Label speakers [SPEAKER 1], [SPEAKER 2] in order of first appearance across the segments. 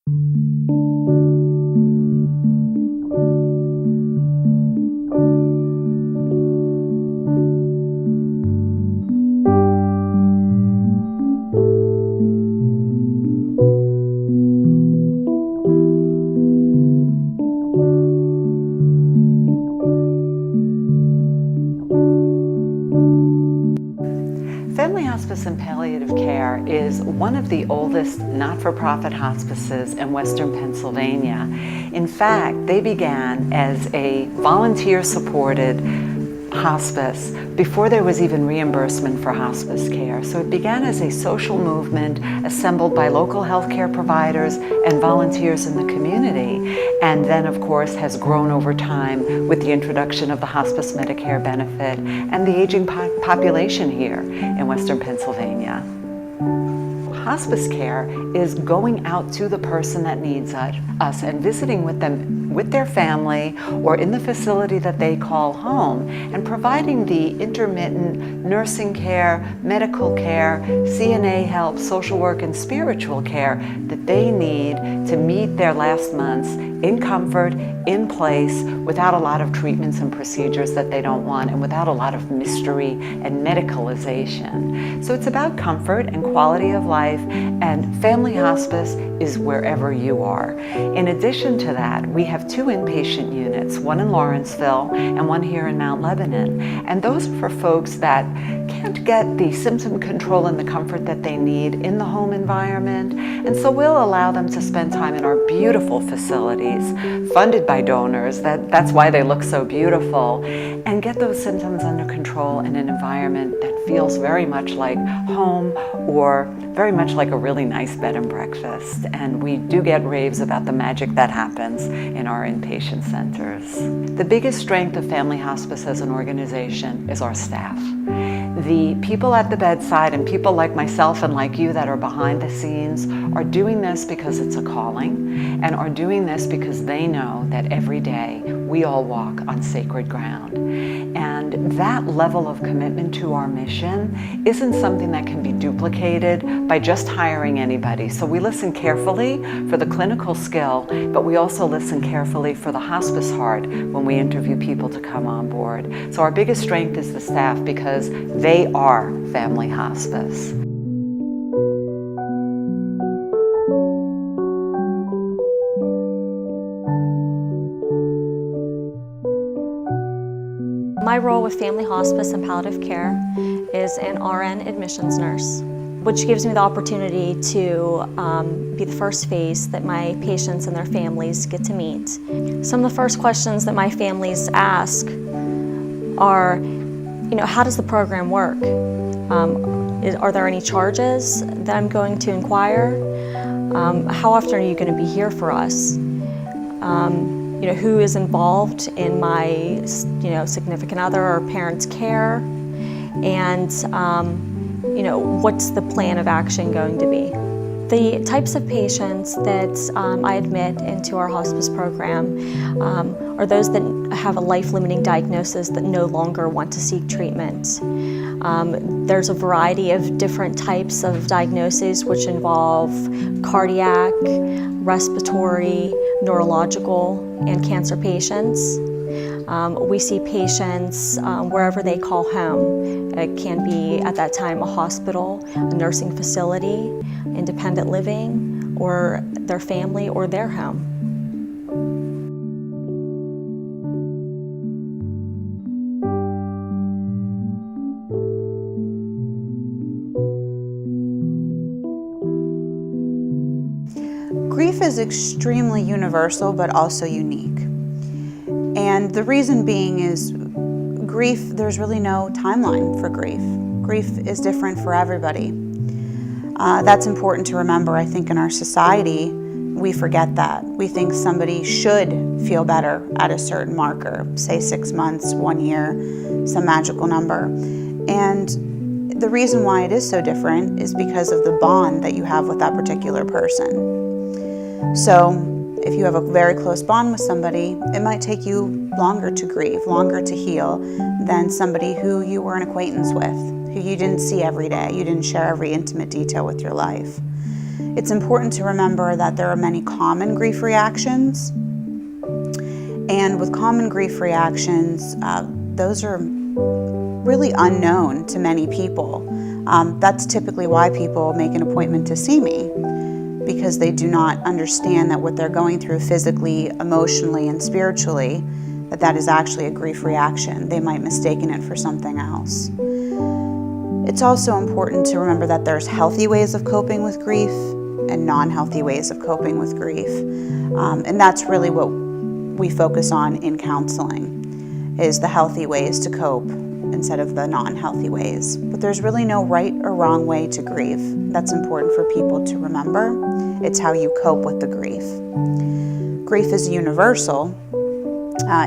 [SPEAKER 1] Family hospice and palliative care is one of the oldest not-for-profit hospices in Western Pennsylvania. In fact, they began as a volunteer-supported hospice before there was even reimbursement for hospice care. So it began as a social movement assembled by local healthcare providers and volunteers in the community, and then of course has grown over time with the introduction of the hospice Medicare benefit and the aging population here in Western Pennsylvania. Hospice care is going out to the person that needs us and visiting with them, with their family, or in the facility that they call home, and providing the intermittent nursing care, medical care, CNA help, social work, and spiritual care that they need to meet their last months in comfort, in place, without a lot of treatments and procedures that they don't want, and without a lot of mystery and medicalization. So it's about comfort and quality of life, and family hospice is wherever you are. In addition to that, we have 2 inpatient units, one in Lawrenceville and one here in Mount Lebanon. And those are for folks that can't get the symptom control and the comfort that they need in the home environment. And so we'll allow them to spend time in our beautiful facilities, funded by donors, that's why they look so beautiful, and get those symptoms under control in an environment that feels very much like home, or very much like a really nice bed and breakfast. And we do get raves about the magic that happens in our inpatient centers. The biggest strength of Family Hospice as an organization is our staff. The people at the bedside and people like myself and like you that are behind the scenes are doing this because it's a calling, and are doing this because they know that every day we all walk on sacred ground. And that level of commitment to our mission isn't something that can be duplicated by just hiring anybody. So we listen carefully for the clinical skill, but we also listen carefully for the hospice heart when we interview people to come on board. So our biggest strength is the staff, because they are family hospice.
[SPEAKER 2] My role with Family Hospice and Palliative Care is an RN admissions nurse, which gives me the opportunity to be the first face that my patients and their families get to meet. Some of the first questions that my families ask are, how does the program work? Are there any charges that I'm going to inquire? How often are you going to be here for us? Who is involved in my, significant other or parent's care, and what's the plan of action going to be? The types of patients that I admit into our hospice program are those that have a life-limiting diagnosis that no longer want to seek treatment. There's a variety of different types of diagnoses which involve cardiac, respiratory, neurological, and cancer patients. We see patients wherever they call home. It can be, at that time, a hospital, a nursing facility, independent living, or their family or their home.
[SPEAKER 3] Grief is extremely universal, but also unique. And the reason being is grief, there's really no timeline for grief. Grief is different for everybody. That's important to remember. I think in our society, we forget that. We think somebody should feel better at a certain marker, say 6 months, 1 year, some magical number. And the reason why it is so different is because of the bond that you have with that particular person. So if you have a very close bond with somebody, it might take you longer to grieve, longer to heal than somebody who you were an acquaintance with, who you didn't see every day, you didn't share every intimate detail with your life. It's important to remember that there are many common grief reactions. And with common grief reactions, those are really unknown to many people. That's typically why people make an appointment to see me, because they do not understand that what they're going through physically, emotionally, and spiritually, that is actually a grief reaction. They might mistaken it for something else. It's also important to remember that there's healthy ways of coping with grief and non-healthy ways of coping with grief. And that's really what we focus on in counseling, is the healthy ways to cope instead of the non-healthy ways. But there's really no right or wrong way to grieve. That's important for people to remember. It's how you cope with the grief. Grief is universal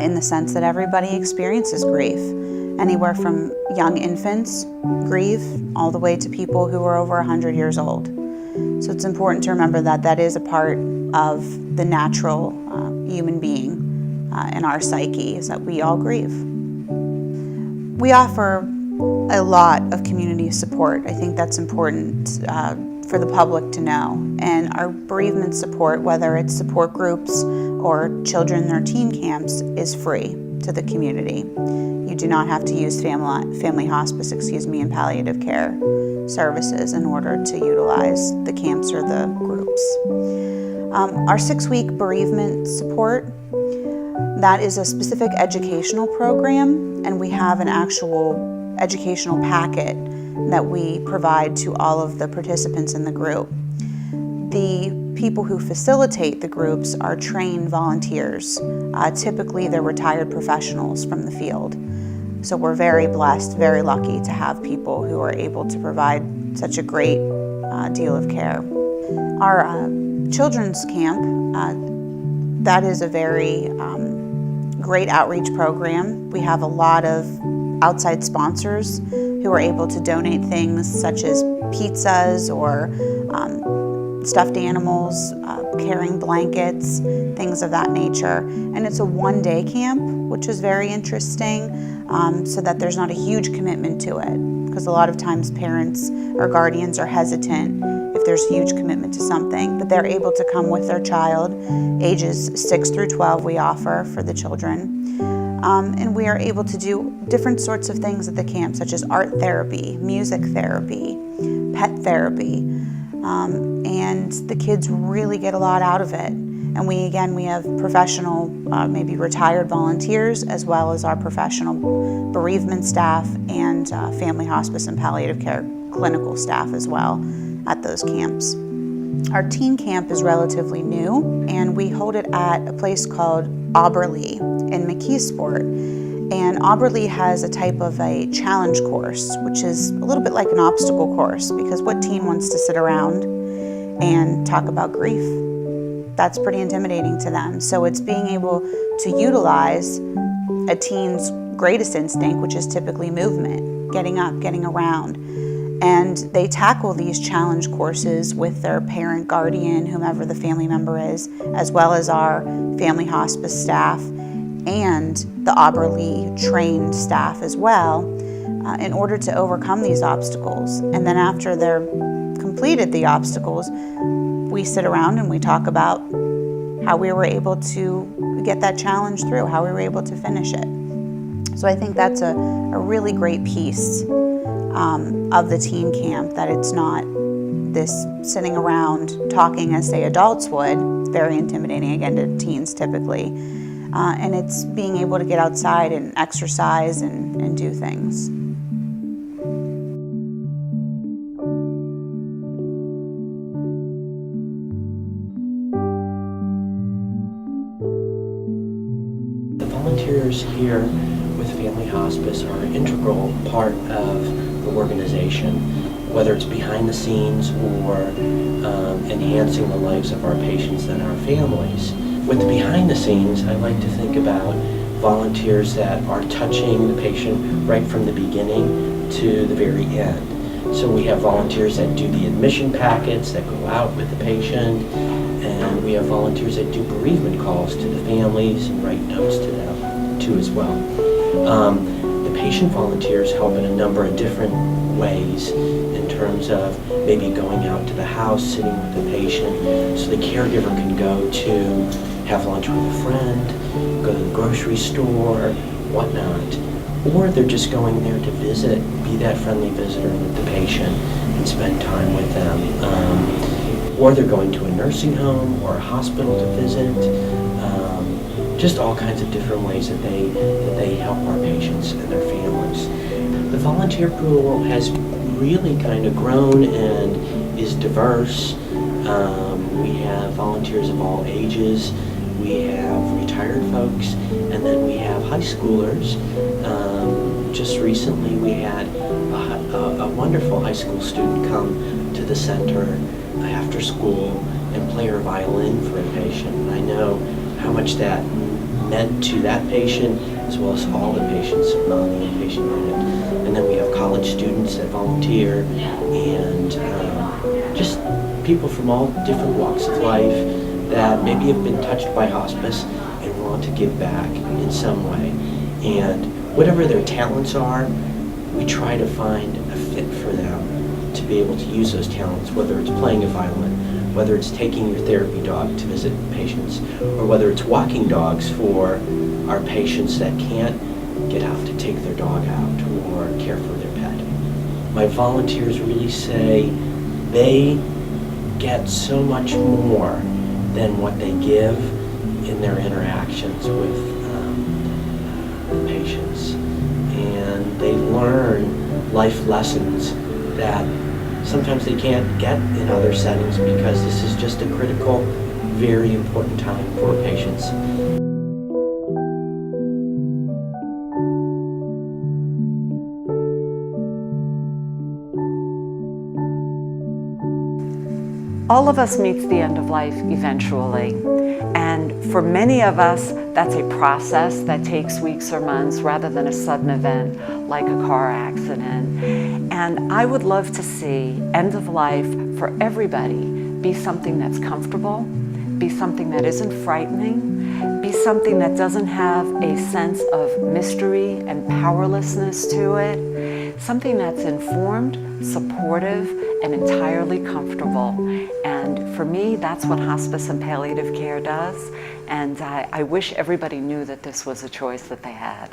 [SPEAKER 3] in the sense that everybody experiences grief. Anywhere from young infants grieve all the way to people who are over 100 years old. So it's important to remember that that is a part of the natural human being in our psyche, is that we all grieve. We offer a lot of community support. I think that's important for the public to know. And our bereavement support, whether it's support groups or children or teen camps, is free to the community. You do not have to use family hospice, and palliative care services in order to utilize the camps or the groups. Our 6-week bereavement support, that is a specific educational program, and we have an actual educational packet that we provide to all of the participants in the group. The people who facilitate the groups are trained volunteers. Typically, they're retired professionals from the field. So we're very blessed, very lucky to have people who are able to provide such a great deal of care. Our children's camp, that is a very great outreach program. We have a lot of outside sponsors who are able to donate things such as pizzas or stuffed animals, carrying blankets, things of that nature. And it's a 1-day camp, which is very interesting, so that there's not a huge commitment to it. Because a lot of times parents or guardians are hesitant if there's a huge commitment to something, but they're able to come with their child. Ages 6 through 12 we offer for the children. And we are able to do different sorts of things at the camp, such as art therapy, music therapy, pet therapy. And the kids really get a lot out of it. And we have professional, maybe retired volunteers, as well as our professional bereavement staff and family hospice and palliative care clinical staff as well at those camps. Our teen camp is relatively new, and we hold it at a place called Auberly in McKeesport. And Auberly has a type of a challenge course, which is a little bit like an obstacle course, because what teen wants to sit around and talk about grief? That's pretty intimidating to them. So it's being able to utilize a teen's greatest instinct, which is typically movement, getting up, getting around. And they tackle these challenge courses with their parent, guardian, whomever the family member is, as well as our family hospice staff and the Auberly trained staff as well, in order to overcome these obstacles. And then after they're completed the obstacles, we sit around and we talk about how we were able to get that challenge through, how we were able to finish it. So I think that's a really great piece of the teen camp, that it's not this sitting around talking as, say, adults would. It's very intimidating, again, to teens typically. And it's being able to get outside and exercise and do things.
[SPEAKER 4] The volunteers here with Family Hospice are an integral part of the organization, whether it's behind the scenes or enhancing the lives of our patients and our families. With the behind the scenes, I like to think about volunteers that are touching the patient right from the beginning to the very end. So we have volunteers that do the admission packets that go out with the patient, and we have volunteers that do bereavement calls to the families and write notes to them too as well. The patient volunteers help in a number of different ways in terms of maybe going out to the house, sitting with the patient, so the caregiver can go to have lunch with a friend, go to the grocery store, whatnot. Or they're just going there to visit, be that friendly visitor with the patient and spend time with them. Or they're going to a nursing home or a hospital to visit. Just all kinds of different ways that they help our patients and their families. The volunteer pool has really kind of grown and is diverse. We have volunteers of all ages. We have retired folks, and then we have high schoolers. Just recently we had a wonderful high school student come to the center after school and play her violin for a patient. And I know how much that meant to that patient as well as all the patients on the inpatient unit. And then we have college students that volunteer, and just people from all different walks of life that maybe have been touched by hospice and want to give back in some way. And whatever their talents are, we try to find a fit for them to be able to use those talents, whether it's playing a violin, whether it's taking your therapy dog to visit patients, or whether it's walking dogs for our patients that can't get out to take their dog out or care for their pet. My volunteers really say they get so much more than what they give in their interactions with the patients. And they learn life lessons that sometimes they can't get in other settings, because this is just a critical, very important time for patients.
[SPEAKER 1] All of us meets the end of life eventually, and for many of us, that's a process that takes weeks or months rather than a sudden event like a car accident. And I would love to see end of life for everybody be something that's comfortable, be something that isn't frightening, be something that doesn't have a sense of mystery and powerlessness to it, something that's informed, supportive, and entirely comfortable. And for me, that's what hospice and palliative care does. And I wish everybody knew that this was a choice that they had.